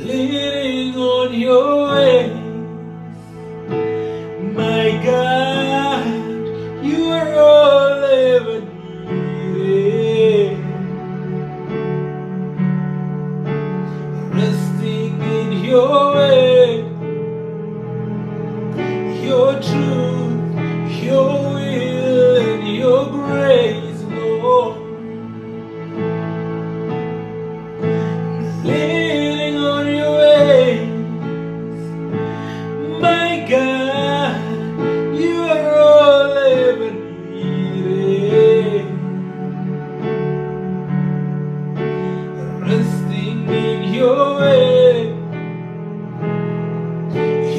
leaning on your way. My God, you are all I ever needed. Resting in your way, your truth, your will, and your grace, Lord. Leaning on your way, my God, you are all I ever needed. Resting in your way,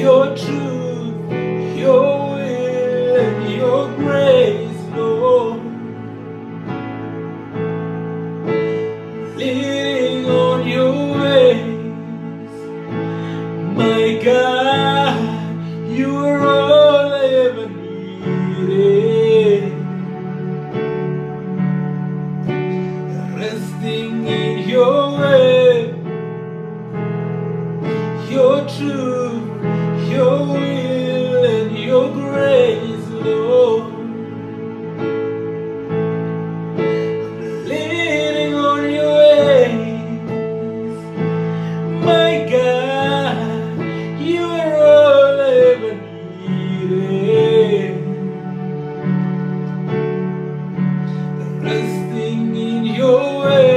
your truth, your will, and your grace, Lord. Leaning on your ways, my God, you are all I ever needed. Resting in your way, your truth, your will, and your grace, Lord. Leaning on your ways, my God, you are all I ever needed. Resting in your way,